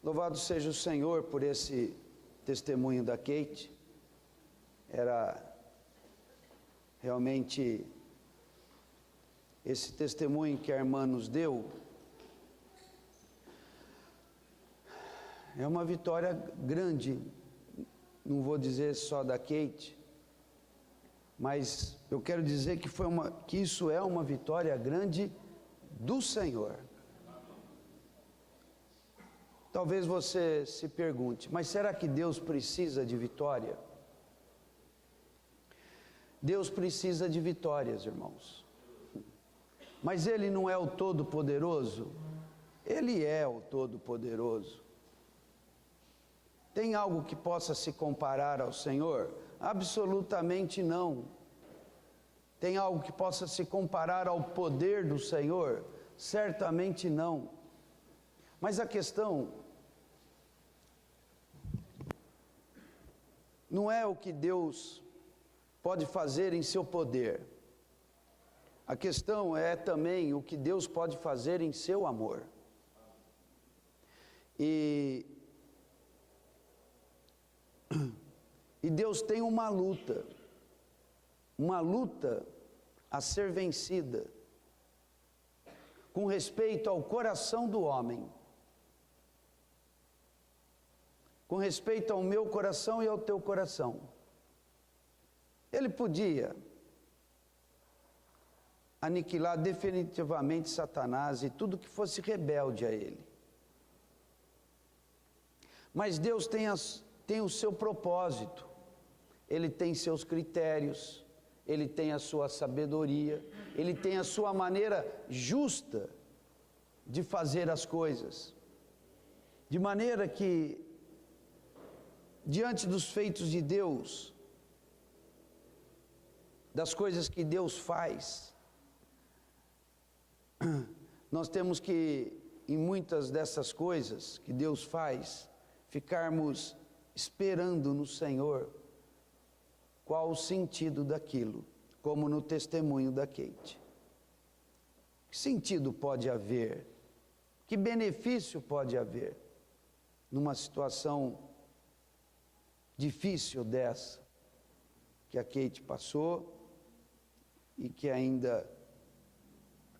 Louvado seja o Senhor por esse testemunho da Kate. Era realmente esse testemunho que a irmã nos deu. É uma vitória grande, não vou dizer só da Kate, mas eu quero dizer que isso é uma vitória grande do Senhor. Talvez você se pergunte, mas será que Deus precisa de vitória? Deus precisa de vitórias, irmãos. Mas Ele não é o Todo-Poderoso? Ele é o Todo-Poderoso. Tem algo que possa se comparar ao Senhor? Absolutamente não. Tem algo que possa se comparar ao poder do Senhor? Certamente não. Mas a questão não é o que Deus pode fazer em seu poder. A questão é também o que Deus pode fazer em seu amor. E Deus tem uma luta a ser vencida, com respeito ao coração do homem, com respeito ao meu coração e ao teu coração. Ele podia aniquilar definitivamente Satanás e tudo que fosse rebelde a ele. Mas Deus tem o seu propósito, Ele tem seus critérios, Ele tem a sua sabedoria, Ele tem a sua maneira justa de fazer as coisas, de maneira que, diante dos feitos de Deus, das coisas que Deus faz, nós temos que, em muitas dessas coisas que Deus faz, ficarmos esperando no Senhor qual o sentido daquilo, como no testemunho da Kate. Que sentido pode haver? Que benefício pode haver numa situação difícil dessa que a Kate passou e que ainda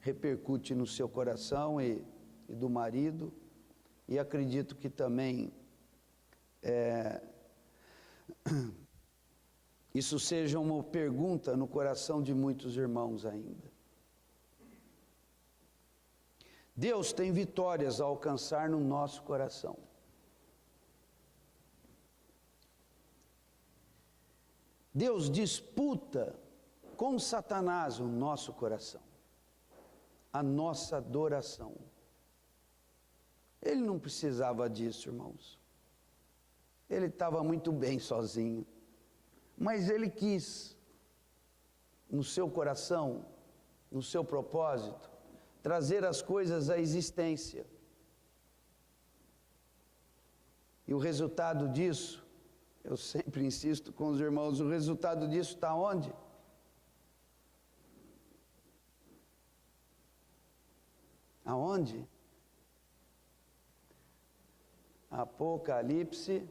repercute no seu coração e do marido, e acredito que também isso seja uma pergunta no coração de muitos irmãos ainda. Deus tem vitórias a alcançar no nosso coração. Deus disputa com Satanás o nosso coração, a nossa adoração. Ele não precisava disso, irmãos. Ele estava muito bem sozinho, mas ele quis, no seu coração, no seu propósito, trazer as coisas à existência. E o resultado disso, eu sempre insisto com os irmãos, o resultado disso está onde? Aonde? Apocalipse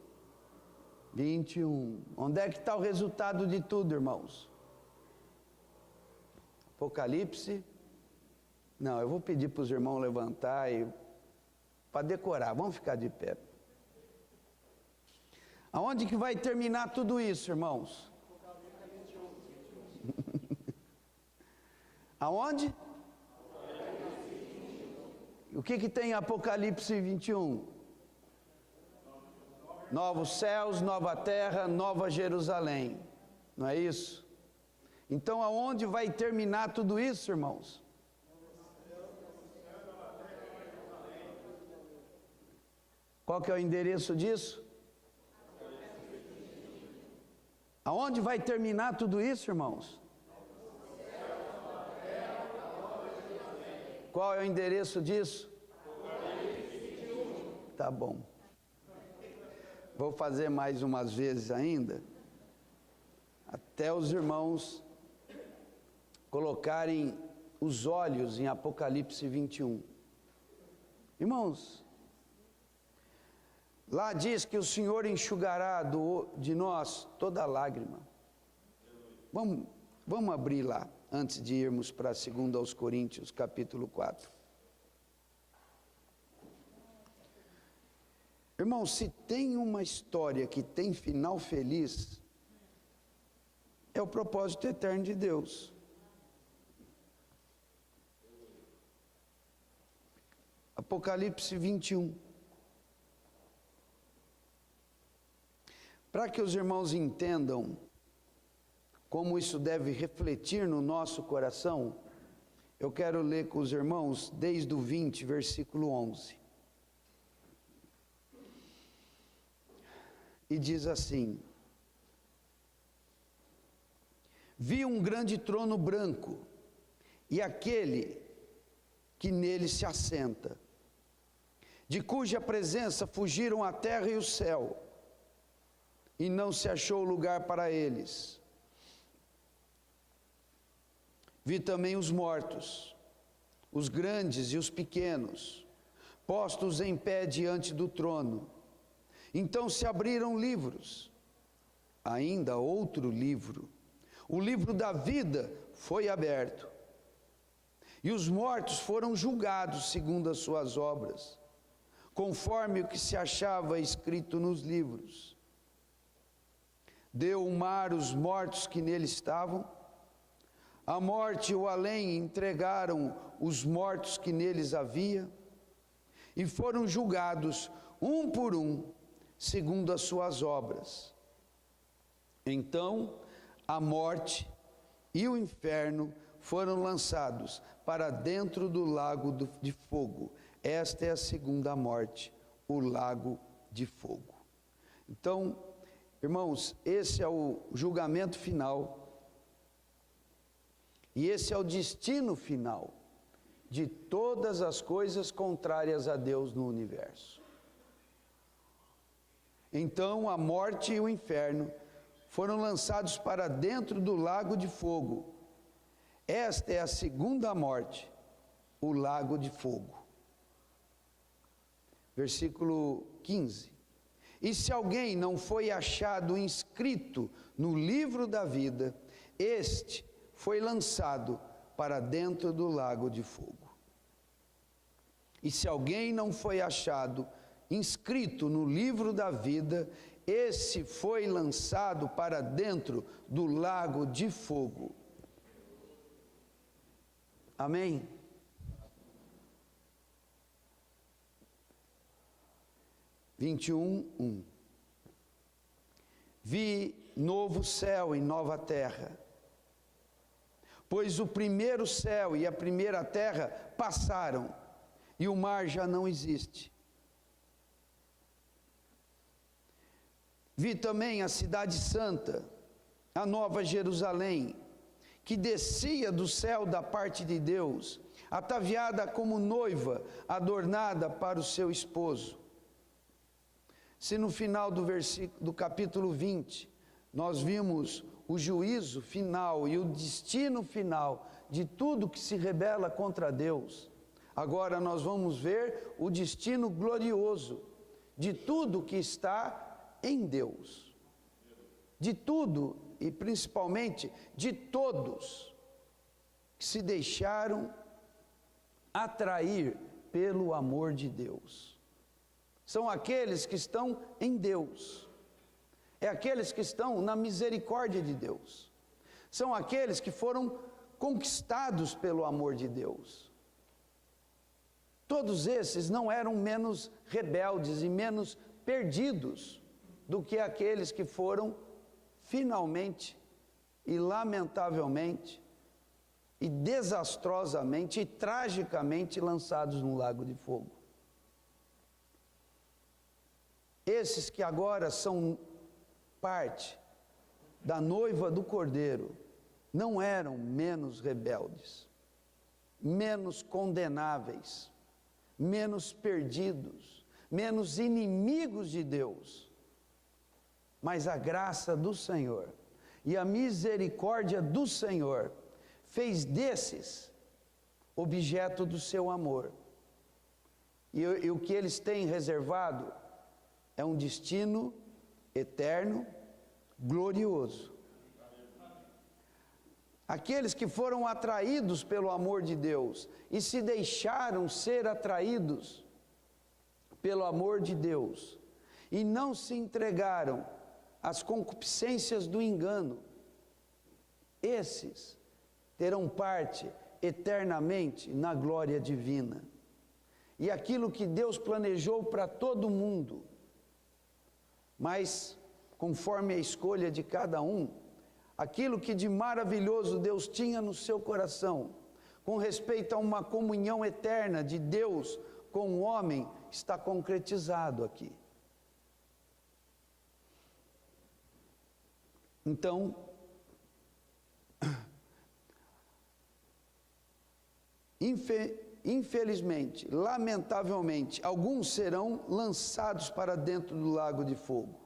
21. Onde é que está o resultado de tudo, irmãos? Apocalipse. Não, eu vou pedir para os irmãos levantar para decorar. Vamos ficar de pé. Aonde que vai terminar tudo isso, irmãos? Aonde? O que tem em Apocalipse 21? Novos céus, nova terra, nova Jerusalém. Não é isso? Então aonde vai terminar tudo isso, irmãos? Qual que é o endereço disso? Aonde vai terminar tudo isso, irmãos? Qual é o endereço disso? Tá bom. Vou fazer mais umas vezes ainda, até os irmãos colocarem os olhos em Apocalipse 21. Irmãos, lá diz que o Senhor enxugará de nós toda lágrima. Vamos abrir lá, antes de irmos para 2 aos Coríntios, capítulo 4. Irmão, se tem uma história que tem final feliz, é o propósito eterno de Deus. Apocalipse 21. Para que os irmãos entendam como isso deve refletir no nosso coração, eu quero ler com os irmãos desde o 20, versículo 11. E diz assim: vi um grande trono branco, e aquele que nele se assenta, de cuja presença fugiram a terra e o céu, e não se achou lugar para eles. Vi também os mortos, os grandes e os pequenos, postos em pé diante do trono. Então se abriram livros, ainda outro livro, o livro da vida foi aberto, e os mortos foram julgados segundo as suas obras, conforme o que se achava escrito nos livros. Deu o mar os mortos que nele estavam, a morte e o além entregaram os mortos que neles havia, e foram julgados um por um, segundo as suas obras. Então a morte e o inferno foram lançados para dentro do lago de fogo. Esta é a segunda morte, o lago de fogo. Então, irmãos, esse é o julgamento final, e esse é o destino final de todas as coisas contrárias a Deus no universo. Então a morte e o inferno foram lançados para dentro do lago de fogo. Esta é a segunda morte, o lago de fogo. Versículo 15. E se alguém não foi achado inscrito no livro da vida, este foi lançado para dentro do lago de fogo. E se alguém não foi achado inscrito no livro da vida, esse foi lançado para dentro do lago de fogo. Amém? Vi novo céu e nova terra, pois o primeiro céu e a primeira terra passaram, e o mar já não existe. Vi também a cidade santa, a nova Jerusalém, que descia do céu da parte de Deus, ataviada como noiva, adornada para o seu esposo. Se no final do capítulo 20, nós vimos o juízo final e o destino final de tudo que se rebela contra Deus, agora nós vamos ver o destino glorioso de tudo que está em Deus, de tudo e principalmente de todos que se deixaram atrair pelo amor de Deus. São aqueles que estão em Deus, é aqueles que estão na misericórdia de Deus, são aqueles que foram conquistados pelo amor de Deus. Todos esses não eram menos rebeldes e menos perdidos do que aqueles que foram finalmente e lamentavelmente e desastrosamente e tragicamente lançados no lago de fogo. Esses que agora são parte da noiva do Cordeiro não eram menos rebeldes, menos condenáveis, menos perdidos, menos inimigos de Deus. Mas a graça do Senhor e a misericórdia do Senhor fez desses objeto do seu amor. E o que eles têm reservado é um destino eterno, glorioso. Aqueles que foram atraídos pelo amor de Deus e se deixaram ser atraídos pelo amor de Deus e não se entregaram às concupiscências do engano, esses terão parte eternamente na glória divina. E aquilo que Deus planejou para todo mundo, mas conforme a escolha de cada um, aquilo que de maravilhoso Deus tinha no seu coração, com respeito a uma comunhão eterna de Deus com o homem, está concretizado aqui. Então, infelizmente, lamentavelmente, alguns serão lançados para dentro do lago de fogo.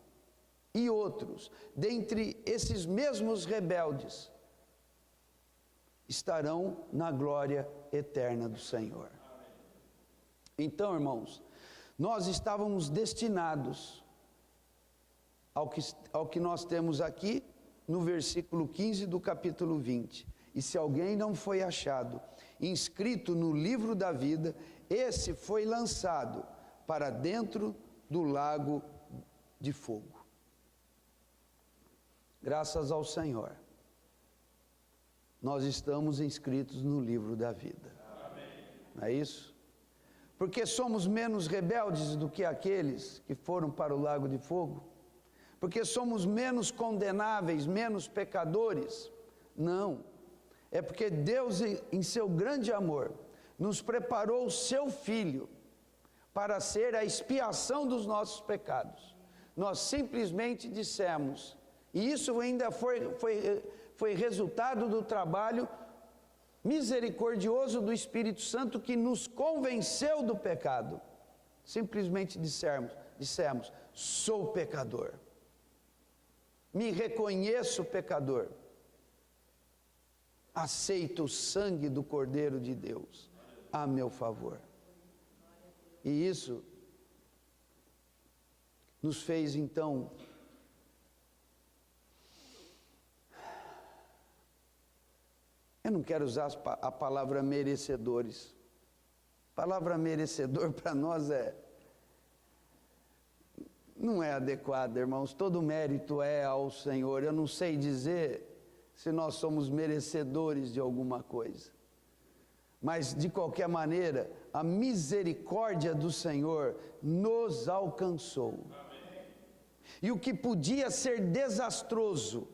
E outros, dentre esses mesmos rebeldes, estarão na glória eterna do Senhor. Então, irmãos, nós estávamos destinados ao que nós temos aqui no versículo 15 do capítulo 20. E se alguém não foi achado inscrito no livro da vida, esse foi lançado para dentro do lago de fogo. Graças ao Senhor, nós estamos inscritos no livro da vida. Amém. Não é isso? Porque somos menos rebeldes do que aqueles que foram para o lago de fogo? Porque somos menos condenáveis, menos pecadores? Não. É porque Deus, em seu grande amor, nos preparou o seu Filho para ser a expiação dos nossos pecados. Nós simplesmente dissemos, e isso ainda foi resultado do trabalho misericordioso do Espírito Santo que nos convenceu do pecado. Simplesmente dissemos, sou pecador. Me reconheço pecador. Aceito o sangue do Cordeiro de Deus a meu favor. E isso nos fez então eu não quero usar a palavra merecedores. A palavra merecedor para nós não é adequada, irmãos. Todo mérito é ao Senhor. Eu não sei dizer se nós somos merecedores de alguma coisa. Mas, de qualquer maneira, a misericórdia do Senhor nos alcançou. Amém. E o que podia ser desastroso,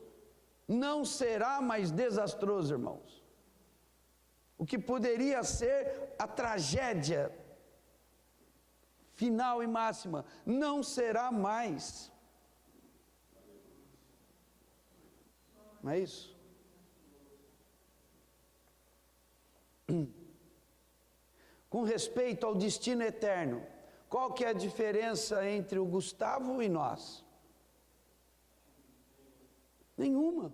não será mais desastroso, irmãos. O que poderia ser a tragédia final e máxima, não será mais. Não é isso? Com respeito ao destino eterno, qual que é a diferença entre o Gustavo e nós? Nenhuma.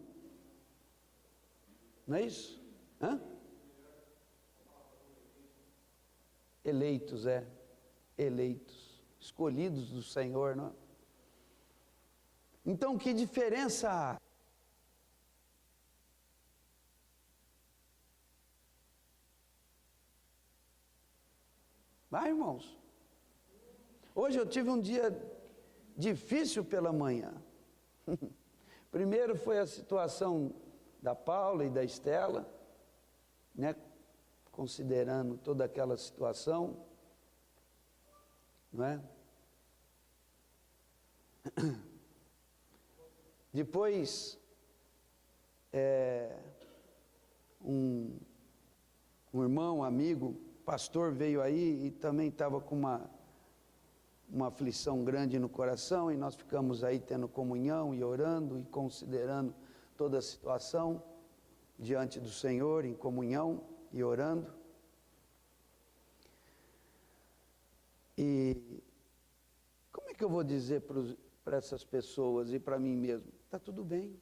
Não é isso? Hã? Eleitos, eleitos, escolhidos do Senhor, não é? Então, que diferença há? Vai, irmãos. Hoje eu tive um dia difícil pela manhã. Primeiro foi a situação da Paula e da Estela, né? Considerando toda aquela situação, não é? Depois, um irmão, amigo, pastor veio aí e também estava com uma aflição grande no coração, e nós ficamos aí tendo comunhão e orando e considerando toda a situação diante do Senhor, em comunhão e orando. E como é que eu vou dizer para essas pessoas e para mim mesmo? Está tudo bem.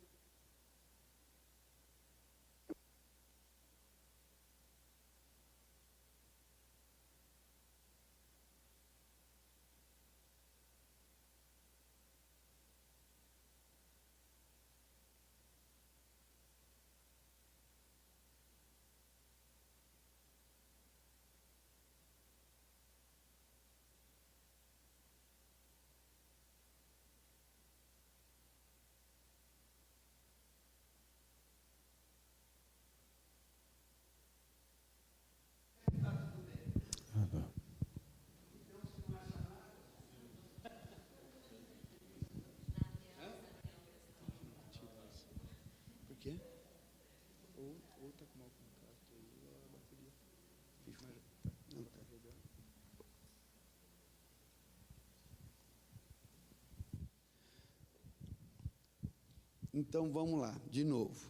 Então vamos lá, de novo.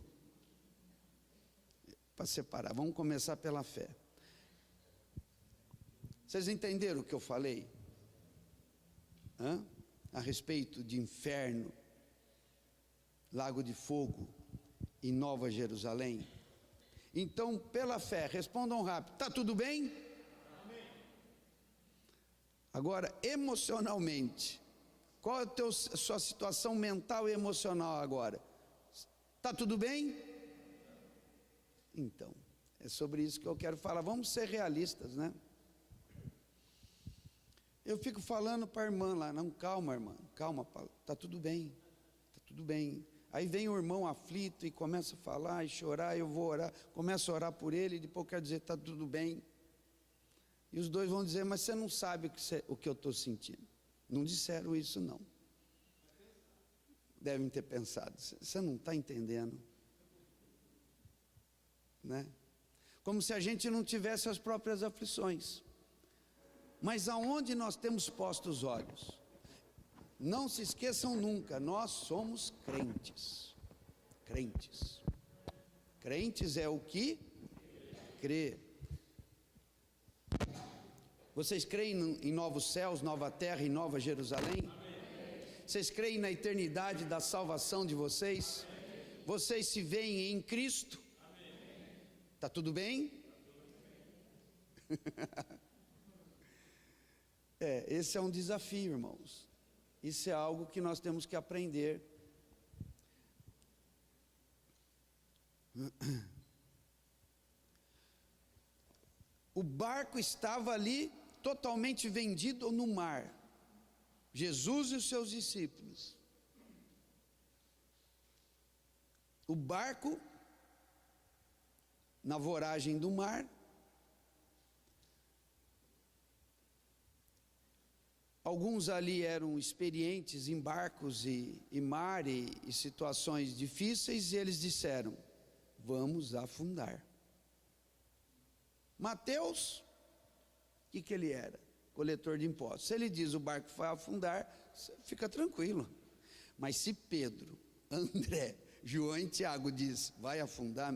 Para separar, vamos começar pela fé. Vocês entenderam o que eu falei? A respeito de inferno, lago de fogo e Nova Jerusalém? Então, pela fé, respondam rápido. Está tudo bem? Amém. Agora, emocionalmente, qual é a sua situação mental e emocional agora? Está tudo bem? Então, é sobre isso que eu quero falar. Vamos ser realistas, né? Eu fico falando para a irmã lá, não, calma, irmã, calma, está tudo bem, está tudo bem. Aí vem o irmão aflito e começa a falar e chorar, eu vou orar, começo a orar por ele, e depois quero dizer, está tudo bem. E os dois vão dizer, mas você não sabe o que eu estou sentindo. Não disseram isso, não. Devem ter pensado, você não está entendendo, né? Como se a gente não tivesse as próprias aflições. Mas aonde nós temos posto os olhos? Não se esqueçam nunca, nós somos crentes. Crentes. Crentes é o que crê. Vocês creem em novos céus, nova terra e nova Jerusalém? Vocês creem na eternidade da salvação de vocês? Vocês se veem em Cristo? Está tudo bem? Esse é um desafio, irmãos. Isso é algo que nós temos que aprender. O barco estava ali totalmente vendido no mar. Jesus e os seus discípulos. O barco na voragem do mar. Alguns ali eram experientes em barcos e mar e situações difíceis, e eles disseram, vamos afundar. Mateus, o que ele era? Coletor de impostos. Se ele diz o barco vai afundar, fica tranquilo. Mas se Pedro, André, João e Tiago diz, vai afundar,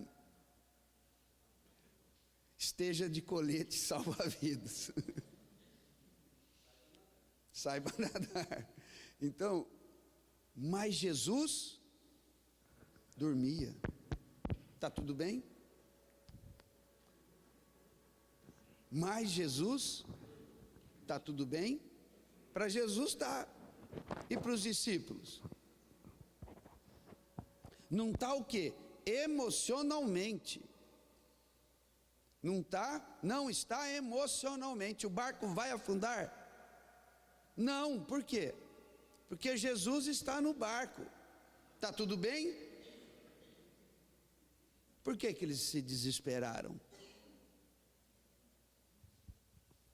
esteja de colete salva-vidas. Saiba nadar. Então, mas Jesus dormia. Está tudo bem? Mas Jesus, está tudo bem? Para Jesus está. E para os discípulos? Não está o quê? Emocionalmente. Não está? Não está emocionalmente. O barco vai afundar? Não, por quê? Porque Jesus está no barco. Está tudo bem? Por que eles se desesperaram?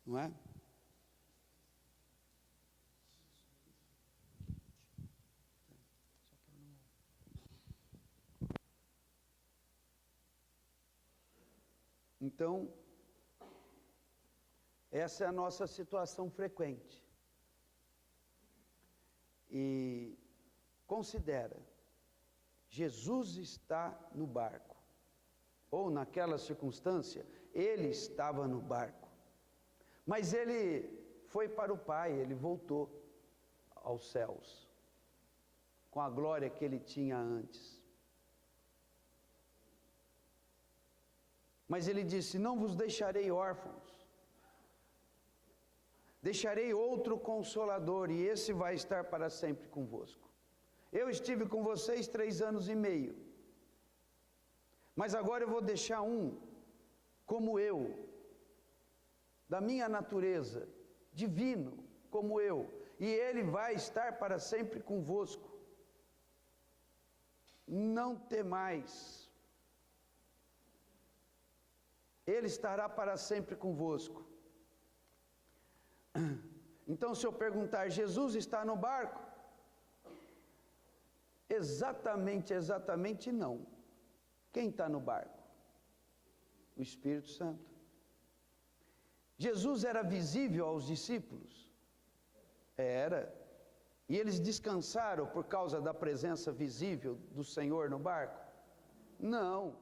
Não é? Então, essa é a nossa situação frequente. E considera, Jesus está no barco, ou naquela circunstância, ele estava no barco, mas ele foi para o Pai, ele voltou aos céus, com a glória que ele tinha antes. Mas ele disse, não vos deixarei órfãos, deixarei outro Consolador, e esse vai estar para sempre convosco. Eu estive com vocês 3 anos e meio, mas agora eu vou deixar um, como eu, da minha natureza, divino, como eu, e ele vai estar para sempre convosco. Não temais, ele estará para sempre convosco. Então, se eu perguntar, Jesus está no barco? Exatamente não. Quem está no barco? O Espírito Santo. Jesus era visível aos discípulos? Era. E eles descansaram por causa da presença visível do Senhor no barco? Não.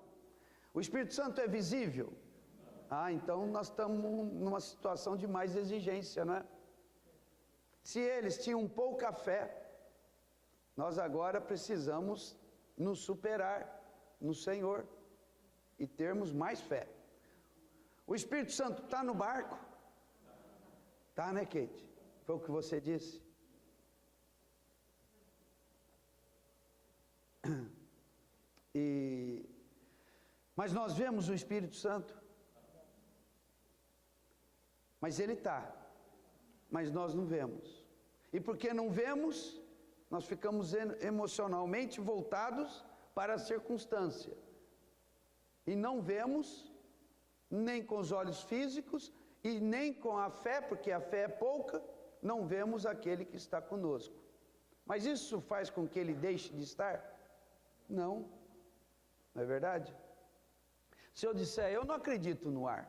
O Espírito Santo é visível? Então nós estamos numa situação de mais exigência, não é? Se eles tinham pouca fé, nós agora precisamos nos superar no Senhor e termos mais fé. O Espírito Santo está no barco? Tá, né, Kate? Foi o que você disse? Mas nós vemos o Espírito Santo? Mas ele está, mas nós não vemos. E porque não vemos, nós ficamos emocionalmente voltados para a circunstância. E não vemos, nem com os olhos físicos, e nem com a fé, porque a fé é pouca, não vemos aquele que está conosco. Mas isso faz com que ele deixe de estar? Não, não é verdade? Se eu disser, eu não acredito no ar,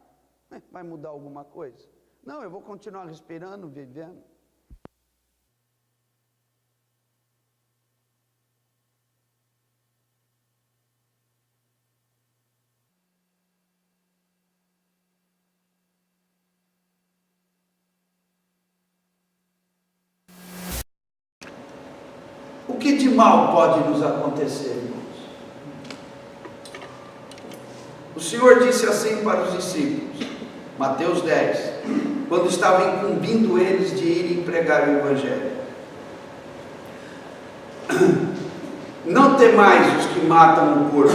vai mudar alguma coisa? Não, eu vou continuar respirando, vivendo. O que de mal pode nos acontecer, irmãos? O Senhor disse assim para os discípulos, Mateus 10, quando estava incumbindo eles de irem pregar o Evangelho: não temais os que matam o corpo,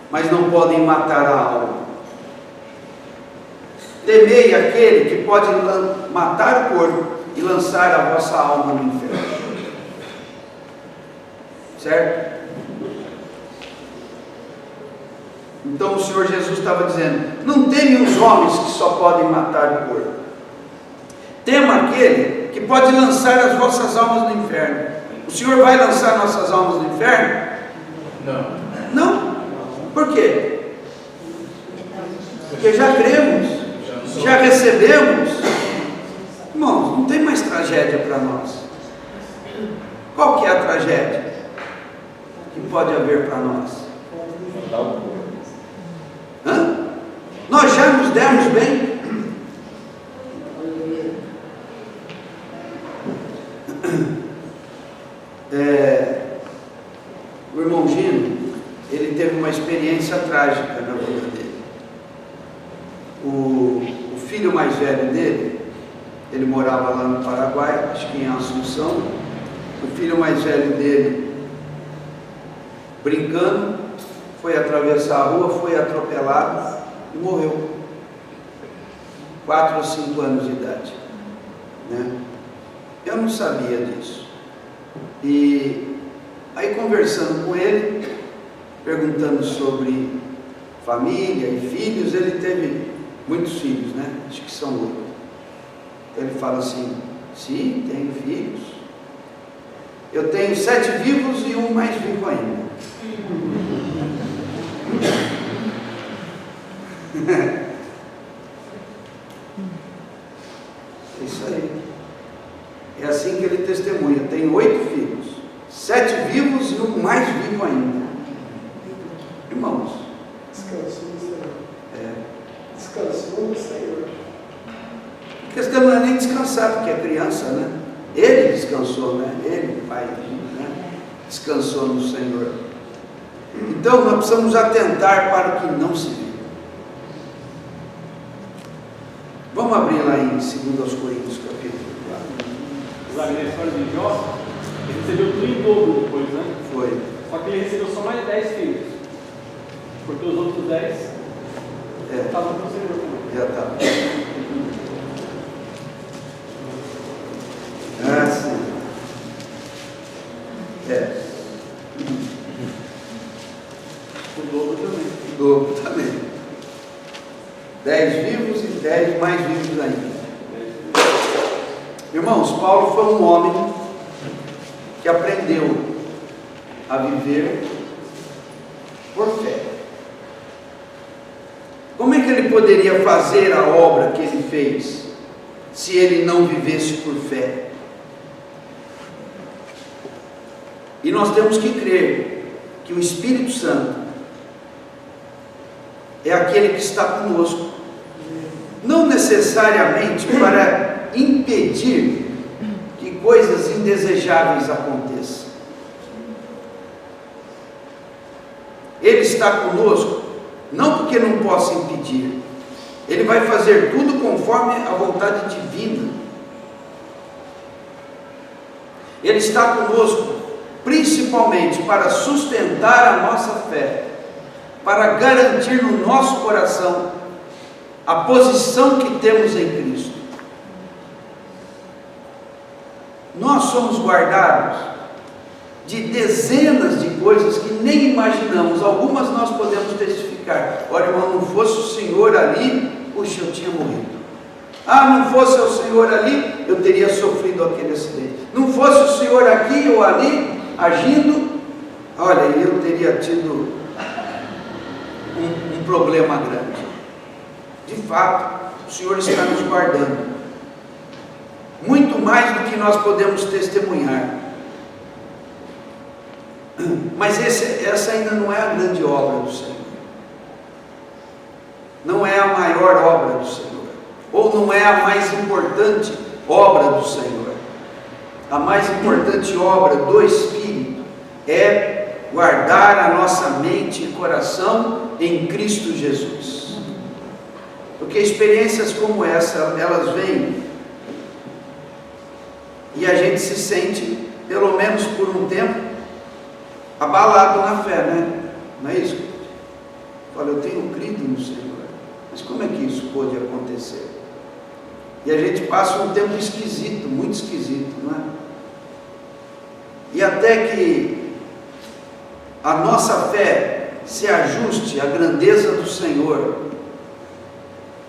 mas não podem matar a alma. Temei aquele que pode matar o corpo e lançar a vossa alma no inferno. Certo? Então o Senhor Jesus estava dizendo, não teme os homens que só podem matar o corpo. Tema aquele que pode lançar as vossas almas no inferno. O Senhor vai lançar nossas almas no inferno? Não. Não? Por quê? Porque já cremos, já recebemos. Irmãos, não tem mais tragédia para nós. Qual que é a tragédia que pode haver para nós? Nós já nos demos bem. O irmão Gino, ele teve uma experiência trágica na vida dele. O filho mais velho dele, ele morava lá no Paraguai, acho que em Assunção. O filho mais velho dele, brincando, foi atravessar a rua, foi atropelado e morreu. 4 ou 5 anos de idade, né? Eu não sabia disso. E aí, conversando com ele, perguntando sobre família e filhos, ele teve muitos filhos, né? Acho que são 8. Então ele fala assim, sim, tenho filhos. Eu tenho 7 vivos e um mais vivo ainda. É isso aí. É assim que ele testemunha. Tem 8 filhos, 7 vivos e um mais vivo ainda. Irmãos, descansou no Senhor. Descansou no Senhor. A questão não é nem descansar, porque é criança, né? Ele descansou, né? Ele, o pai, né? Descansou no Senhor. Então nós precisamos atentar para o que não se vê. Vamos abrir lá em 2 Coríntios, capítulo 4. Lá na história de Jó, ele recebeu tudo em dobro depois, né? Foi. Só que ele recebeu só mais 10 filhos. Porque os outros 10 estavam com o Senhor também. Já está. Sim. O dobro também. O dobro também. 10 vivos e 10 mais vivos ainda. Irmãos, Paulo foi um homem que aprendeu a viver por fé. Como é que ele poderia fazer a obra que ele fez, se ele não vivesse por fé? E nós temos que crer que o Espírito Santo é aquele que está conosco, não necessariamente para impedir que coisas indesejáveis aconteçam. Ele está conosco, não porque não possa impedir, ele vai fazer tudo conforme a vontade divina. Ele está conosco principalmente para sustentar a nossa fé, para garantir no nosso coração a posição que temos em Cristo. Nós somos guardados de dezenas de coisas que nem imaginamos. Algumas nós podemos testificar. Olha, irmão, não fosse o Senhor ali, puxa, eu tinha morrido. Ah, não fosse o Senhor ali, eu teria sofrido aquele acidente. Não fosse o Senhor aqui ou ali agindo, olha, eu teria tido um problema grande. De fato, o Senhor está nos guardando, muito mais do que nós podemos testemunhar. Mas essa ainda não é a grande obra do Senhor, não é a maior obra do Senhor, ou não é a mais importante obra do Senhor. A mais importante obra do Espírito é guardar a nossa mente e coração em Cristo Jesus. Porque experiências como essa, elas vêm e a gente se sente, pelo menos por um tempo, abalado na fé, né? Não é isso? Fala, eu tenho crido no Senhor, mas como é que isso pode acontecer? E a gente passa um tempo esquisito, muito esquisito, não é? E até que a nossa fé se ajuste à grandeza do Senhor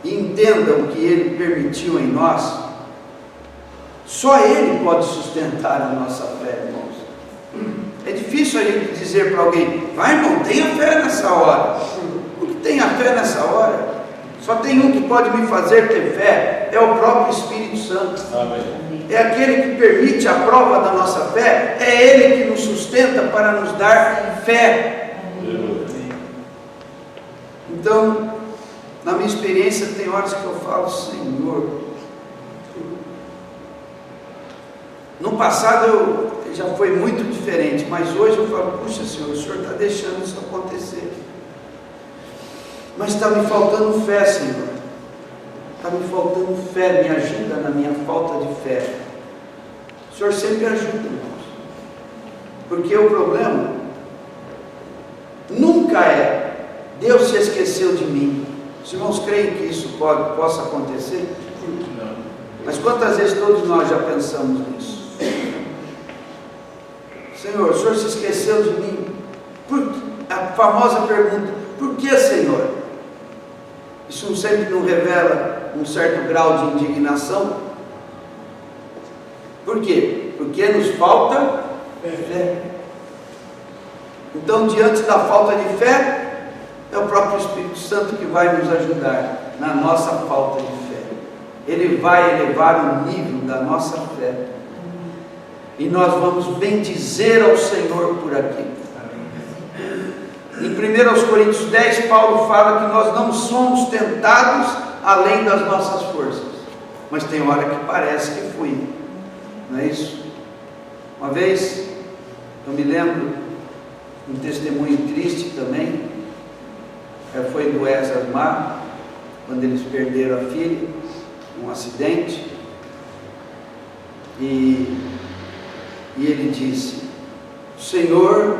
e entenda o que Ele permitiu em nós, só Ele pode sustentar a nossa fé, irmãos. É difícil a gente dizer para alguém, vai, irmão, tenha fé nessa hora. O que tenha fé nessa hora? Só tem um que pode me fazer ter fé, é o próprio Espírito Santo. Amém. É aquele que permite a prova da nossa fé, é Ele que nos sustenta para nos dar fé. Então, na minha experiência, tem horas que eu falo, Senhor, no passado já foi muito diferente, mas hoje eu falo, puxa Senhor, o Senhor está deixando isso acontecer, mas está me faltando fé, Senhor. Está me faltando fé, me ajuda na minha falta de fé. O Senhor sempre ajuda, irmãos. Porque o problema nunca é Deus se esqueceu de mim. Os irmãos creem que isso possa acontecer? Não. Mas quantas vezes todos nós já pensamos nisso? Senhor, o Senhor se esqueceu de mim? A famosa pergunta, por que, Senhor? Isso sempre não revela um certo grau de indignação? Por quê? Porque nos falta fé. Então, diante da falta de fé, é o próprio Espírito Santo que vai nos ajudar na nossa falta de fé. Ele vai elevar o nível da nossa fé. E nós vamos bendizer ao Senhor por aqui. Em 1 Coríntios 10, Paulo fala que nós não somos tentados além das nossas forças. Mas tem hora que parece que fui. Não é isso? Uma vez, eu me lembro, um testemunho triste também, foi do Esarmar, quando eles perderam a filha, num acidente, e ele disse, o Senhor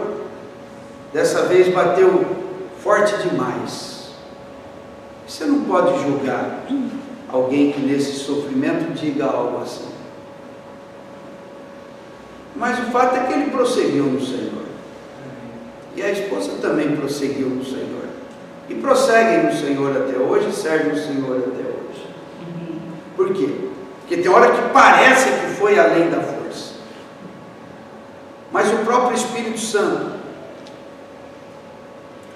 dessa vez bateu forte demais. Você não pode julgar alguém que nesse sofrimento diga algo assim. Mas o fato é que ele prosseguiu no Senhor. E a esposa também prosseguiu no Senhor. E prosseguem no Senhor até hoje, servem o Senhor até hoje. Por quê? Porque tem hora que parece que foi além da força. Mas o próprio Espírito Santo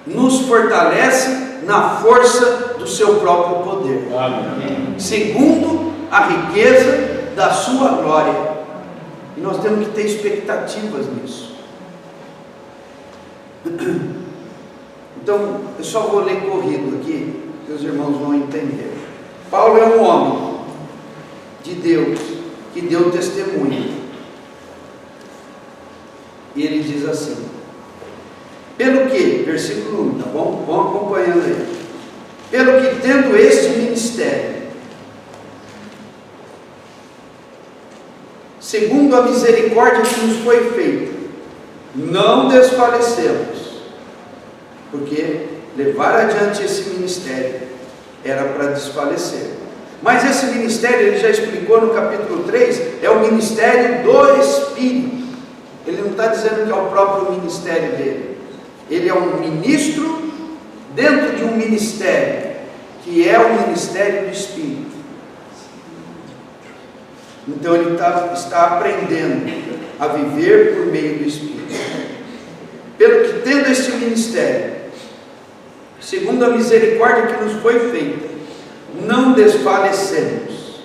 nos fortalece na força do seu próprio poder. Amém. Segundo a riqueza da sua glória. E nós temos que ter expectativas nisso. Então, eu só vou ler corrido aqui, que os irmãos vão entender. Paulo é um homem de Deus, que deu testemunho. E ele diz assim: pelo que, versículo 1, tá bom? Vão acompanhando aí. Pelo que, tendo este ministério, segundo a misericórdia que nos foi feita, não desfalecemos, porque levar adiante esse ministério era para desfalecer. Mas esse ministério, ele já explicou no capítulo 3, é o ministério do Espírito. Ele não está dizendo que é o próprio ministério dele. Ele é um ministro dentro de um ministério, que é o ministério do Espírito. Então ele está aprendendo a viver por meio do Espírito. Pelo que, tendo este ministério, segundo a misericórdia que nos foi feita, não desfalecemos.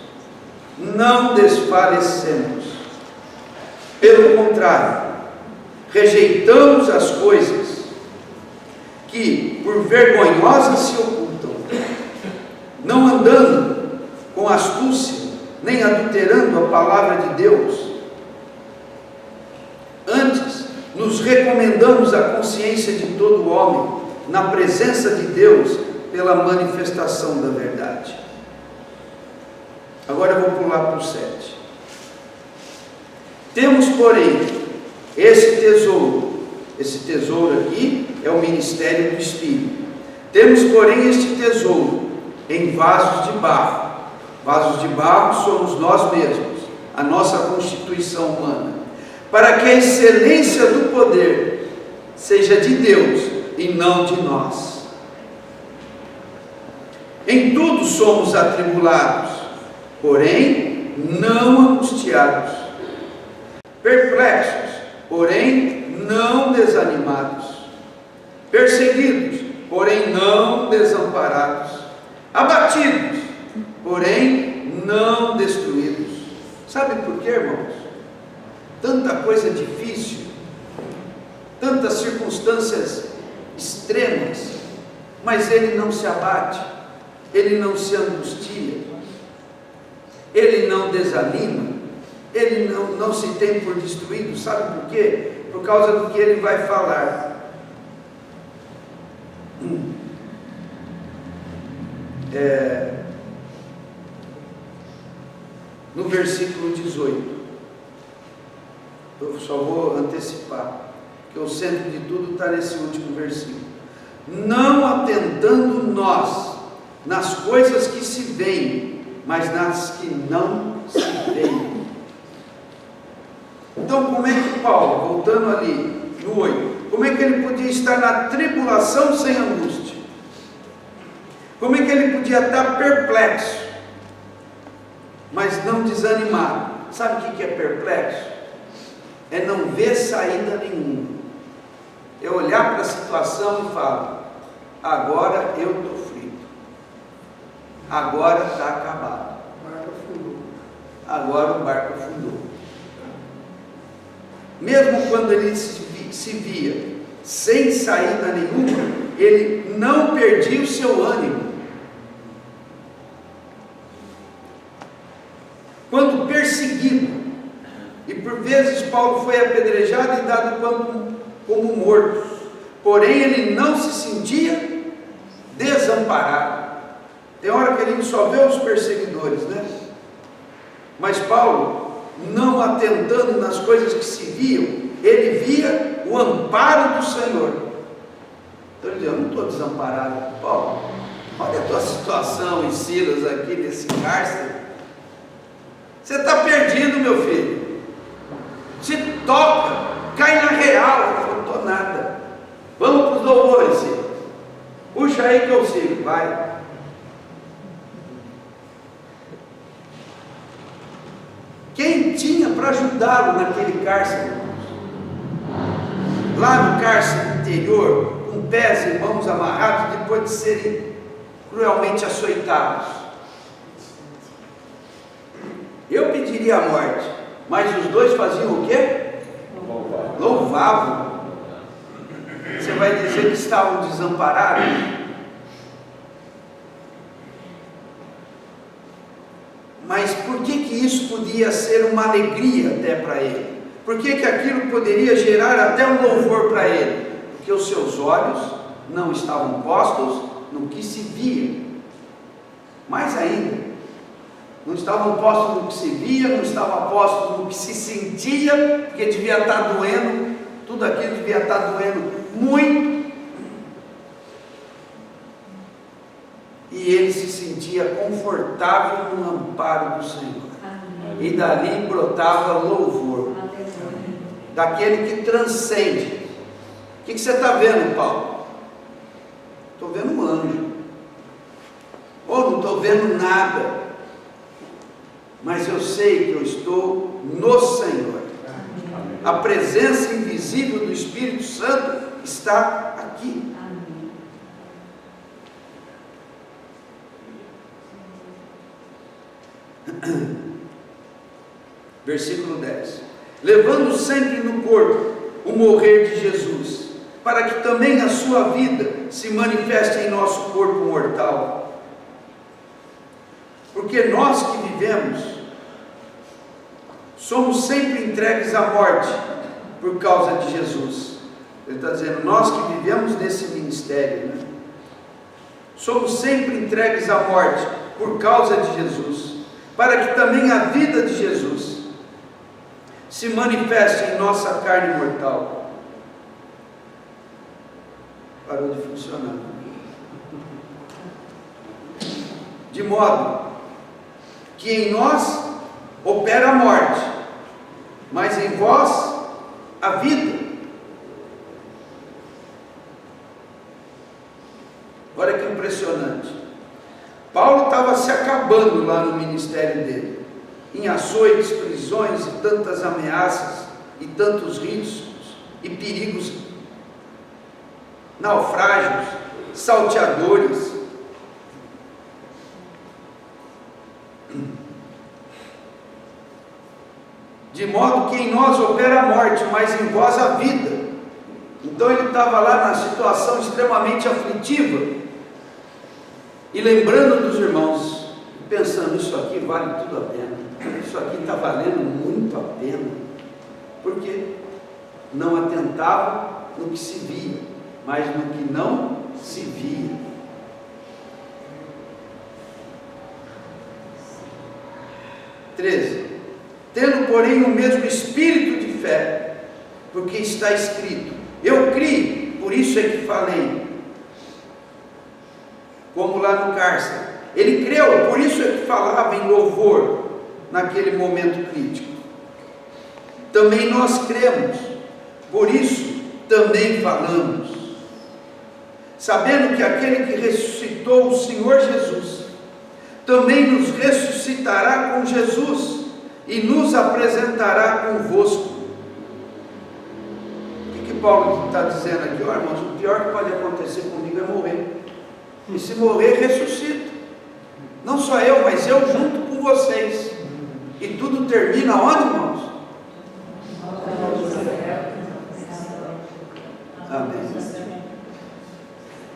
Não desfalecemos. Pelo contrário, rejeitamos as coisas que por vergonhosas se ocultam, não andando com astúcia, nem adulterando a palavra de Deus. Antes, nos recomendamos a consciência de todo homem, na presença de Deus, pela manifestação da verdade. Agora eu vou pular para o 7. Temos, porém, esse tesouro aqui é o ministério do Espírito. Temos, porém, este tesouro em vasos de barro. Vasos de barro somos nós mesmos, a nossa constituição humana, para que a excelência do poder seja de Deus e não de nós. Em tudo somos atribulados, porém não angustiados, perplexos, porém não desanimados, perseguidos, porém não desamparados, abatidos, porém não destruídos. Sabe por quê, irmãos? Tanta coisa difícil, tantas circunstâncias extremas, mas ele não se abate, ele não se angustia, ele não desanima, ele não se tem por destruído. Sabe por quê? Por causa do que ele vai falar. No versículo 18, eu só vou antecipar, que o centro de tudo está nesse último versículo. Não atentando nós nas coisas que se veem, mas nas que não se veem. Então, como é que Paulo, voltando ali no 8, como é que ele podia estar na tribulação sem angústia? Como é que ele podia estar perplexo, mas não desanimado? Sabe o que é perplexo? É não ver saída nenhuma. É olhar para a situação e falar: agora eu estou frito, agora está acabado, agora o barco afundou. Mesmo quando ele se via sem saída nenhuma, ele não perdia o seu ânimo. Quando perseguido, e por vezes Paulo foi apedrejado e dado como morto, porém ele não se sentia desamparado. Tem hora que a gente só vê os perseguidores, né? Mas Paulo, não atentando nas coisas que se viam, ele via o amparo do Senhor. Então ele dizia: eu não estou desamparado. Paulo, olha a tua situação, e Silas aqui nesse cárcere. Você está perdido, meu filho. Se toca, cai na real. Eu não estou nada. Vamos para os louvores, Silas. Puxa aí que eu sigo, vai. Quem tinha para ajudá-lo naquele cárcere? Lá no cárcere interior, com pés e mãos amarrados depois de serem cruelmente açoitados. Eu pediria a morte, mas os dois faziam o quê? Louvavam. Você vai dizer que estavam desamparados? Mas por que isso podia ser uma alegria até para ele? Por que aquilo poderia gerar até um louvor para ele? Porque os seus olhos não estavam postos no que se via. Mais ainda, não estavam postos no que se via, não estavam postos no que se sentia, porque devia estar doendo, tudo aquilo devia estar doendo muito. E ele se sentia confortável no amparo do Senhor. E dali brotava louvor, daquele que transcende. O que você está vendo, Paulo? Estou vendo um anjo. Ou não estou vendo nada, mas eu sei que eu estou no Senhor. A presença invisível do Espírito Santo está aqui. Versículo 10: levando sempre no corpo o morrer de Jesus, para que também a sua vida se manifeste em nosso corpo mortal. Porque nós que vivemos somos sempre entregues à morte por causa de Jesus. Ele está dizendo, nós que vivemos nesse ministério, né? Somos sempre entregues à morte por causa de Jesus, para que também a vida de Jesus se manifeste em nossa carne mortal. Parou de funcionar. De modo que em nós opera a morte, mas em vós a vida. Olha que impressionante. Paulo estava se acabando lá no ministério dele, em açoites, prisões e tantas ameaças e tantos riscos e perigos, naufrágios, salteadores. De modo que em nós opera a morte, mas em vós a vida. Então ele estava lá na situação extremamente aflitiva, e lembrando dos irmãos, pensando, isso aqui vale tudo a pena, isso aqui está valendo muito a pena, porque não atentava no que se via, mas no que não se via. Tendo, porém, o mesmo espírito de fé, porque está escrito, eu criei, por isso é que falei. Como lá no cárcere, ele creu, por isso é que falava em louvor, naquele momento crítico. Também nós cremos, por isso também falamos, sabendo que aquele que ressuscitou o Senhor Jesus, também nos ressuscitará com Jesus, e nos apresentará convosco. O que Paulo está dizendo aqui? Ó, irmãos, o pior que pode acontecer comigo é morrer. E se morrer, ressuscito. Não só eu, mas eu junto com vocês. E tudo termina onde, irmãos? Amém.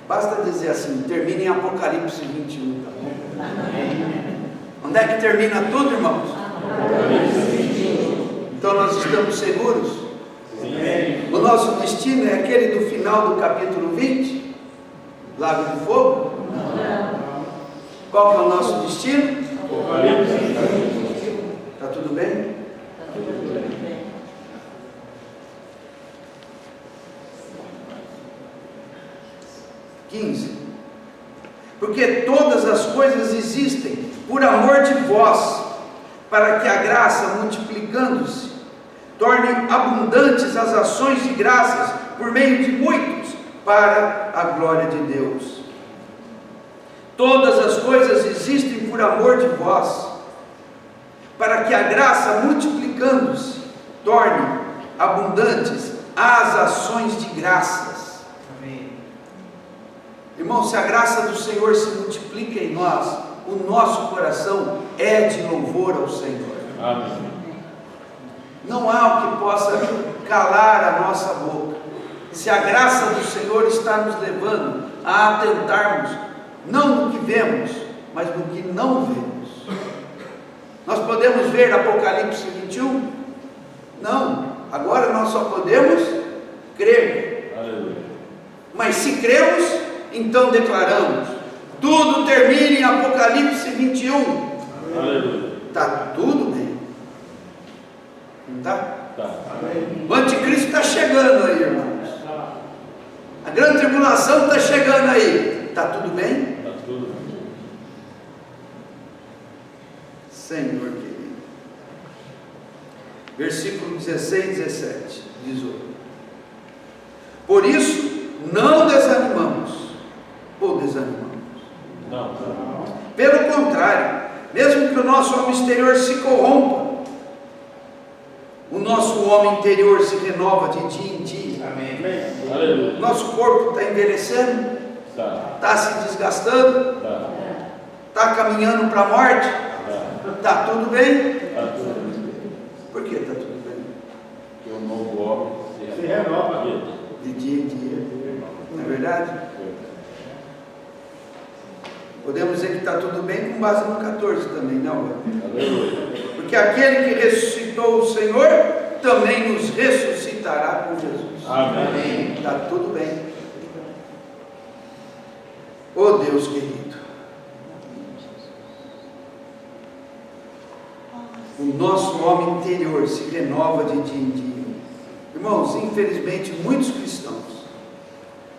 Basta dizer assim, termina em Apocalipse 21, tá bom? Onde é que termina tudo, irmãos? Então nós estamos seguros? Sim. O nosso destino é aquele do final do capítulo 20? Lago de fogo? Não. Qual que é o nosso destino? Está tudo bem? Está tudo bem. Porque todas as coisas existem por amor de vós, para que a graça, multiplicando-se, torne abundantes as ações de graças por meio de muitos, para a glória de Deus. Todas as coisas existem por amor de vós, para que a graça, multiplicando-se, torne abundantes as ações de graças. Amém. Irmão, se a graça do Senhor se multiplica em nós, o nosso coração é de louvor ao Senhor. Amém. Não há o que possa calar a nossa boca. Se a graça do Senhor está nos levando a atentarmos, não no que vemos, mas no que não vemos. Nós podemos ver Apocalipse 21? Não, agora nós só podemos crer. Aleluia. Mas se cremos, então declaramos: tudo termina em Apocalipse 21. Aleluia. Está tudo bem. Não está? Tá. O anticristo está chegando aí, irmãos. A grande tribulação está chegando aí. Está tudo bem? Tá tudo bem. Senhor querido. Versículo 16 e 17, 18. Por isso, não desanimamos. Ou desanimamos? Não. Pelo contrário, mesmo que o nosso homem exterior se corrompa, o nosso homem interior se renova de dia em dia. Amém. Aleluia. Nosso corpo está envelhecendo, Tá. está se desgastando, Tá. está caminhando para a morte. Tá. Está tudo bem? Tá tudo bem. Por que está tudo bem? Porque o novo homem Se renova. De dia em dia. Não é verdade? Podemos dizer que está tudo bem com base no 14 também, não? Aleluia. Porque aquele que ressuscitou o Senhor também nos ressuscitará com Jesus. Amém. Está tudo bem. Oh Deus querido, o nosso homem interior se renova de dia em dia. Irmãos, infelizmente muitos cristãos,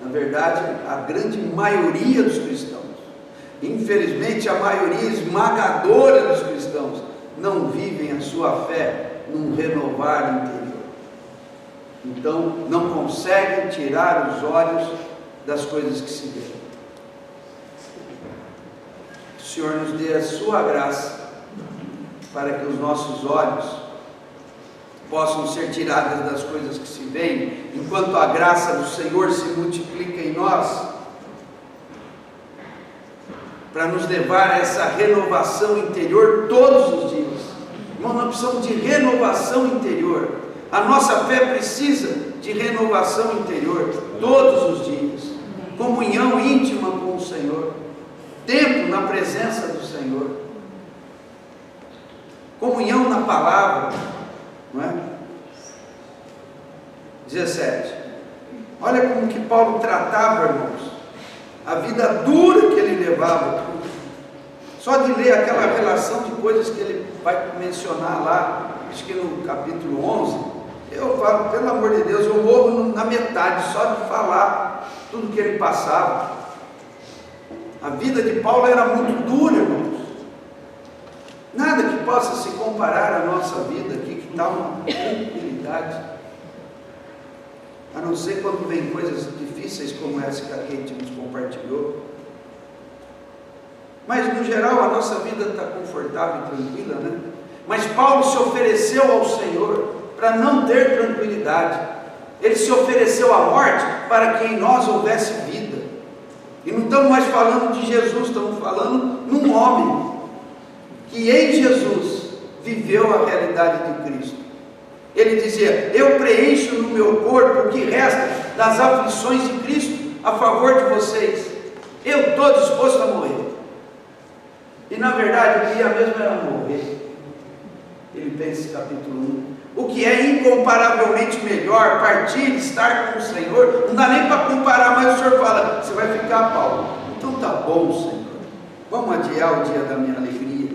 na verdade a grande maioria dos cristãos, infelizmente a maioria esmagadora dos cristãos, não vivem a sua fé num renovar interior. Então não conseguem tirar os olhos das coisas que se veem. Que o Senhor nos dê a sua graça para que os nossos olhos possam ser tirados das coisas que se veem, enquanto a graça do Senhor se multiplica em nós, para nos levar a essa renovação interior todos os dias. Irmão, nós precisamos de renovação interior. A nossa fé precisa de renovação interior todos os dias. Comunhão íntima com o Senhor, tempo na presença do Senhor, comunhão na palavra, não é? 17. Olha como que Paulo tratava, irmãos, a vida dura que ele levava. Só de ler aquela relação de coisas que ele vai mencionar lá, acho que no capítulo 11, eu falo, pelo amor de Deus, eu morro na metade só de falar tudo que ele passava. A vida de Paulo era muito dura, irmãos. Nada que possa se comparar à nossa vida aqui, que dá uma tranquilidade, a não ser quando vem coisas difíceis como essa que a Kate nos compartilhou. Mas no geral a nossa vida está confortável e tranquila, né? Mas Paulo se ofereceu ao Senhor para não ter tranquilidade. Ele se ofereceu à morte para que em nós houvesse vida. E não estamos mais falando de Jesus, estamos falando num homem que em Jesus viveu a realidade de Cristo. Ele dizia: eu preencho no meu corpo o que resta das aflições de Cristo a favor de vocês. Eu estou disposto a morrer. E na verdade o que ia mesmo era morrer. Filipenses capítulo 1. O que é incomparavelmente melhor, partir e estar com o Senhor. Não dá nem para comparar, mas o Senhor fala: você vai ficar, Paulo. Então tá bom, Senhor. Vamos adiar o dia da minha alegria.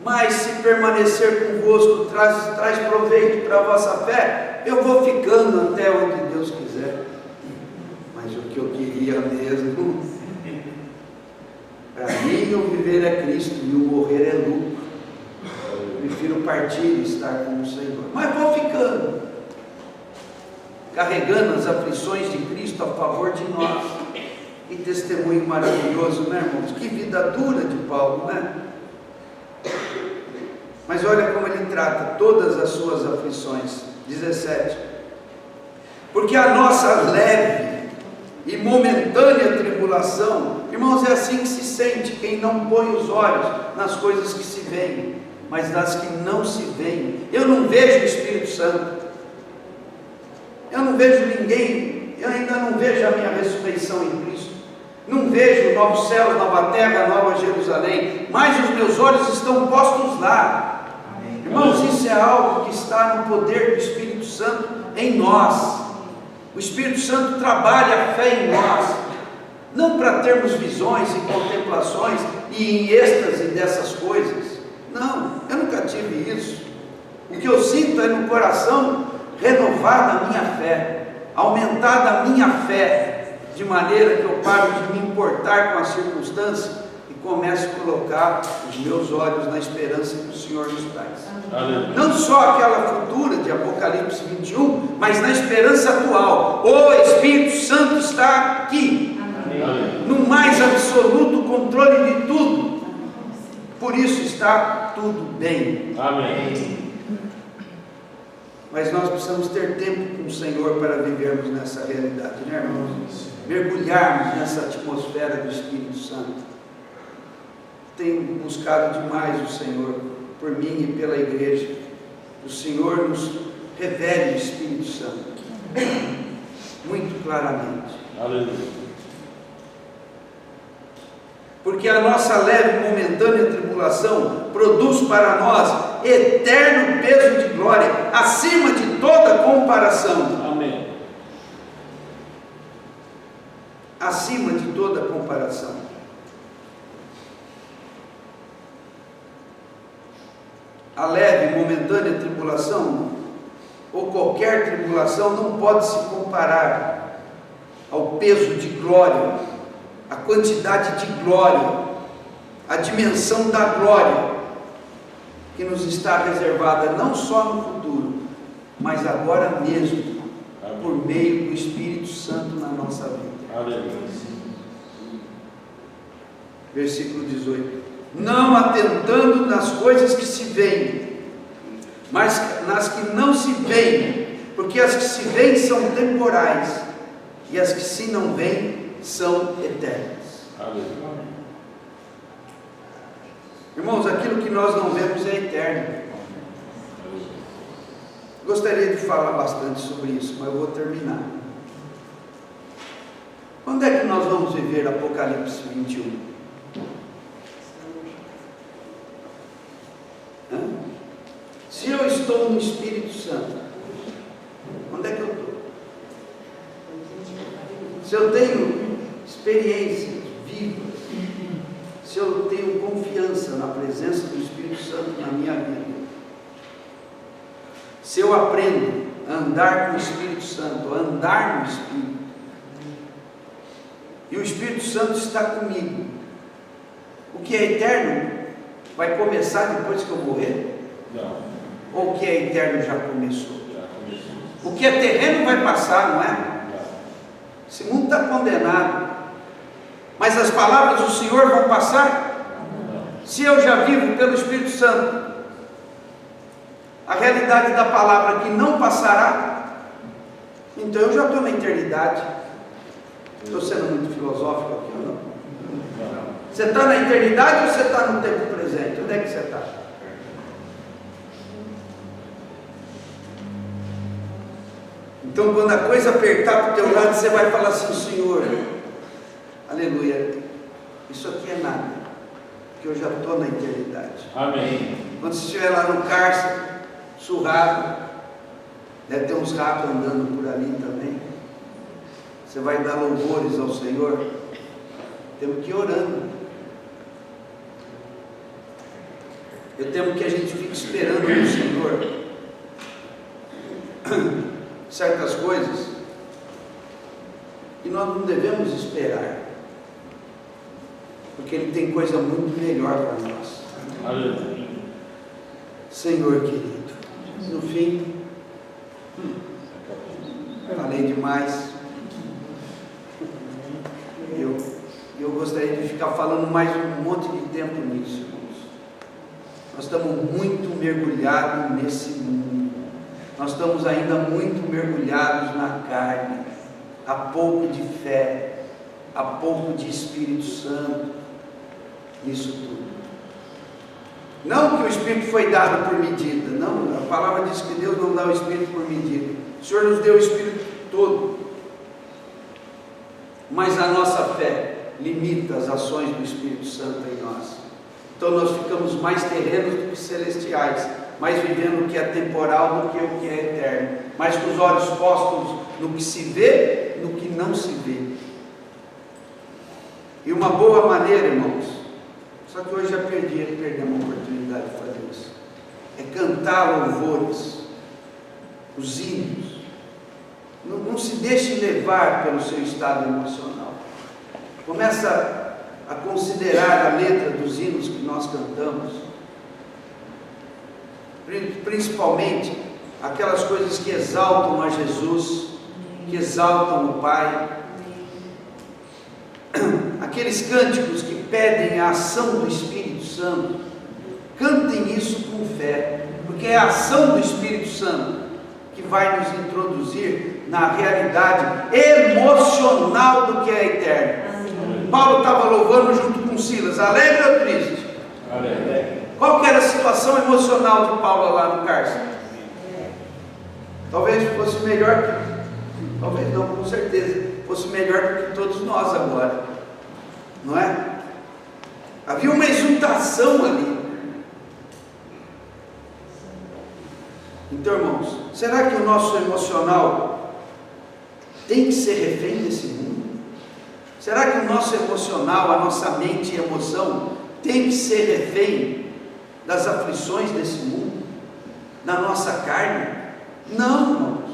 Mas se permanecer convosco traz proveito para a vossa fé, eu vou ficando até onde Deus quiser. Mas o que eu queria mesmo, para mim o viver é Cristo e o morrer é lucro. Eu prefiro partir e estar com o Senhor. Mas vou ficando, carregando as aflições de Cristo a favor de nós. Que testemunho maravilhoso, né, irmãos? Que vida dura de Paulo, né? Mas olha como ele trata todas as suas aflições. 17. Porque a nossa leve e momentânea tribulação, irmãos, é assim que se sente quem não põe os olhos nas coisas que se veem, mas nas que não se veem. Eu não vejo o Espírito Santo, eu não vejo ninguém, eu ainda não vejo a minha ressurreição em Cristo, não vejo novos céus, nova terra, nova Jerusalém, mas os meus olhos estão postos lá. Irmãos, isso é algo que está no poder do Espírito Santo em nós. O Espírito Santo trabalha a fé em nós, não para termos visões e contemplações e em êxtase dessas coisas. Não, eu nunca tive isso. O que eu sinto é no coração renovada a minha fé, aumentada a minha fé, de maneira que eu paro de me importar com as circunstâncias e começo a colocar os meus olhos na esperança que o Senhor nos traz. Não só aquela futura de Apocalipse 21, mas na esperança atual. O Espírito Santo está aqui, no mais absoluto controle de tudo. Por isso está tudo bem. Amém. Mas nós precisamos ter tempo com o Senhor para vivermos nessa realidade, né, irmãos? Mergulharmos nessa atmosfera do Espírito Santo. Tenho buscado demais o Senhor, por mim e pela igreja. O Senhor nos revele o Espírito Santo muito claramente. Aleluia. Porque a nossa leve e momentânea tribulação produz para nós eterno peso de glória, acima de toda comparação. Amém. Acima de toda comparação. A leve e momentânea tribulação, ou qualquer tribulação, não pode se comparar ao peso de glória, a quantidade de glória, a dimensão da glória que nos está reservada não só no futuro, mas agora mesmo, por meio do Espírito Santo na nossa vida. Aleluia. Versículo 18: não atentando nas coisas que se veem, mas nas que não se veem, porque as que se veem são temporais, e as que se não veem são eternas. Aleluia. Irmãos, aquilo que nós não vemos é eterno. Gostaria de falar bastante sobre isso, mas eu vou terminar. Quando é que nós vamos viver Apocalipse 21? Se eu estou no Espírito Santo, onde é que eu estou? Se eu tenho experiências vivas, se eu tenho confiança na presença do Espírito Santo na minha vida, se eu aprendo a andar com o Espírito Santo, a andar no Espírito, e o Espírito Santo está comigo, o que é eterno vai começar depois que eu morrer? Não. Ou o que é eterno já começou? Já começou. O que é terreno vai passar, não é? Não. Esse mundo está condenado, mas as palavras do Senhor vão passar? Não. Se eu já vivo pelo Espírito Santo a realidade da palavra que não passará, então eu já estou na eternidade. Estou sendo muito filosófico aqui ou não? Não. Você está na eternidade ou você está no tempo presente? Onde é que você está? Então, quando a coisa apertar para o teu lado, você vai falar assim: Senhor, aleluia, isso aqui é nada, porque eu já estou na eternidade. Amém. Quando você estiver lá no cárcere, surrado, deve ter uns ratos andando por ali também, você vai dar louvores ao Senhor. Temos que ir orando. Eu temo que a gente fique esperando no Senhor certas coisas e nós não devemos esperar, porque Ele tem coisa muito melhor para nós. Aleluia. Senhor querido, no fim, falei demais. Eu gostaria de ficar falando mais um monte de tempo nisso, irmãos. Nós estamos muito mergulhados nesse mundo. nós estamos ainda muito mergulhados na carne, há pouco de fé, há pouco de Espírito Santo, nisso tudo. Não que o Espírito foi dado por medida, não, a palavra diz que Deus não dá o Espírito por medida, o Senhor nos deu o Espírito todo, mas a nossa fé limita as ações do Espírito Santo em nós. Então nós ficamos mais terrenos do que celestiais, mais vivendo o que é temporal do que o que é eterno, mais com os olhos postos no que se vê, no que não se vê. E uma boa maneira, irmãos, só que hoje já perdemos a oportunidade de fazer isso, é cantar louvores, os hinos. Não se deixe levar pelo seu estado emocional. Começa a considerar a letra dos hinos que nós cantamos, principalmente aquelas coisas que exaltam a Jesus, que exaltam o Pai, aqueles cânticos que pedem a ação do Espírito Santo. Cantem isso com fé, porque é a ação do Espírito Santo que vai nos introduzir na realidade emocional do que é eterno. Paulo estava louvando junto com Silas, alegre ou triste? Alegre. Qual que era a situação emocional de Paulo lá no cárcere? Talvez fosse melhor, talvez não, com certeza, fosse melhor do que todos nós agora, não é? Havia uma exultação ali. Então, irmãos, será que o nosso emocional tem que ser refém desse mundo? Será que o nosso emocional, a nossa mente e emoção tem que ser refém das aflições desse mundo, da nossa carne? Não, irmãos.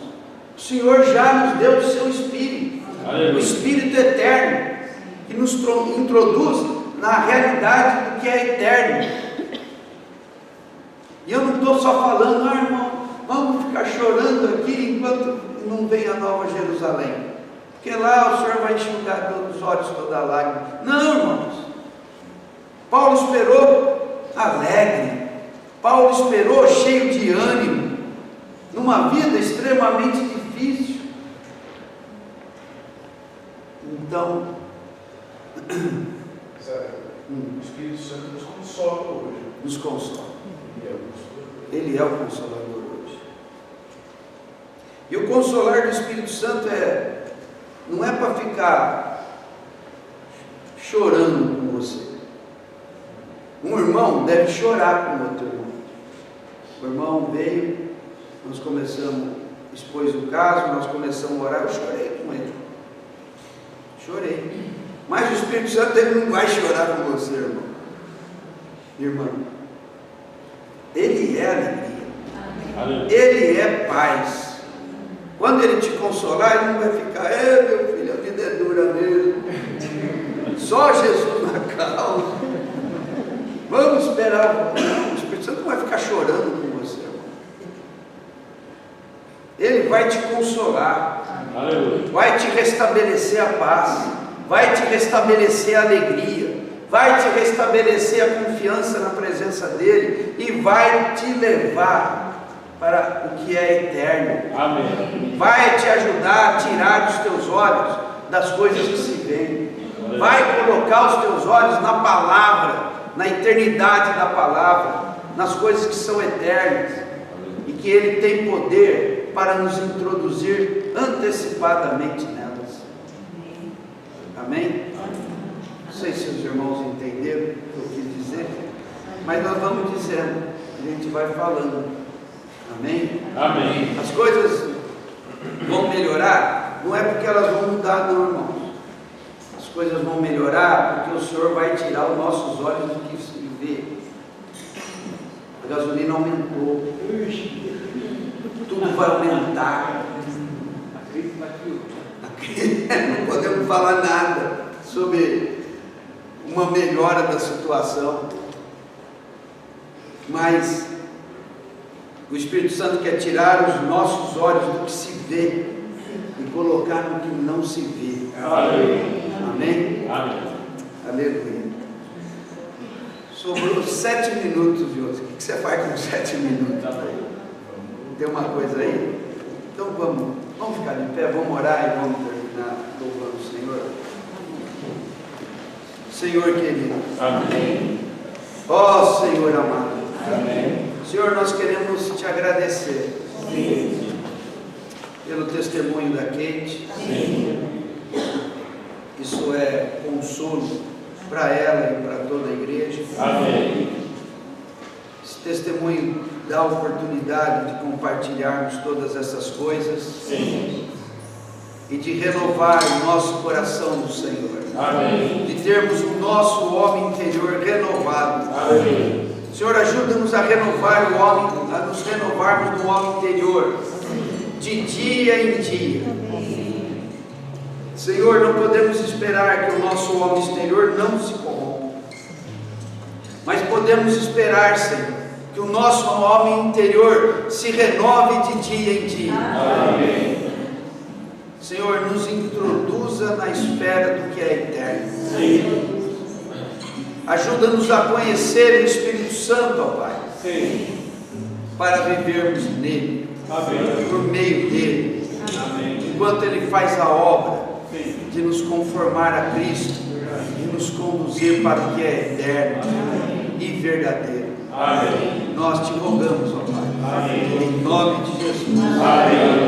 O Senhor já nos deu o seu Espírito, o Espírito eterno, que nos introduz na realidade do que é eterno. E eu não estou só falando, irmão, vamos ficar chorando aqui enquanto não vem a nova Jerusalém, porque lá o Senhor vai enxugar todos os olhos, toda a lágrima. Não, irmãos. Paulo esperou alegre, Paulo esperou cheio de ânimo, numa vida extremamente difícil. Então, o Espírito Santo nos consola hoje. Nos consola. Ele é o Consolador hoje. E o consolar do Espírito Santo não é para ficar chorando com você. Um irmão deve chorar com o outro irmão. O irmão veio, nós começamos, expôs o caso, nós começamos a orar, eu chorei com ele. Chorei. Mas o Espírito Santo, ele não vai chorar com você, irmão. Irmã. Ele é alegria. Ele é paz. Quando ele te consolar, ele não vai ficar, meu filho, a vida é dura mesmo. Só Jesus na causa. Vamos esperar. Não, o Espírito Santo não vai ficar chorando com você, irmão. Ele vai te consolar. Vai te restabelecer a paz. Vai te restabelecer a alegria. Vai te restabelecer a confiança na presença dele e vai te levar para o que é eterno. Amém. Vai te ajudar a tirar os teus olhos das coisas que se veem. Vai colocar os teus olhos na palavra, na eternidade da palavra, nas coisas que são eternas e que ele tem poder para nos introduzir antecipadamente nelas. Amém? Não sei se os irmãos entenderam o que eu quis dizer, mas nós vamos dizendo, a gente vai falando. Amém? Amém. As coisas vão melhorar, não é porque elas vão mudar, não, irmãos. As coisas vão melhorar porque o Senhor vai tirar os nossos olhos do que se vê. A gasolina aumentou, tudo vai aumentar. A crise vai piorar. Não podemos falar nada sobre uma melhora da situação, mas o Espírito Santo quer tirar os nossos olhos do que se vê e colocar no que não se vê. Amém? Amém? Amém. Aleluia. Sobrou 7 minutos, José. O que você faz com 7 minutos? Tem uma coisa aí? Então vamos ficar de pé, vamos orar e vamos terminar louvando o Senhor. Senhor querido. Amém. Ó Senhor amado. Amém. Senhor, nós queremos te agradecer. Sim. Pelo testemunho da Kate. Sim. Isso é consolo para ela e para toda a igreja. Amém. Esse testemunho dá a oportunidade de compartilharmos todas essas coisas. Sim. E de renovar o nosso coração no Senhor. Amém. De termos o nosso homem interior renovado. Amém. Senhor, ajuda-nos a renovar o homem, a nos renovarmos no homem interior, de dia em dia. Senhor, não podemos esperar que o nosso homem exterior não se corrompa, mas podemos esperar, Senhor, que o nosso homem interior se renove de dia em dia. Amém. Senhor, nos introduza na esfera do que é eterno. Sim. Ajuda-nos a conhecer o Espírito Santo, ó Pai, Sim. para vivermos nele, Amém. por meio dele, Amém. enquanto ele faz a obra Sim. de nos conformar a Cristo e nos conduzir para o que é eterno e verdadeiro. Amém. Nós te rogamos, ó Pai, Amém. em nome de Jesus. Amém.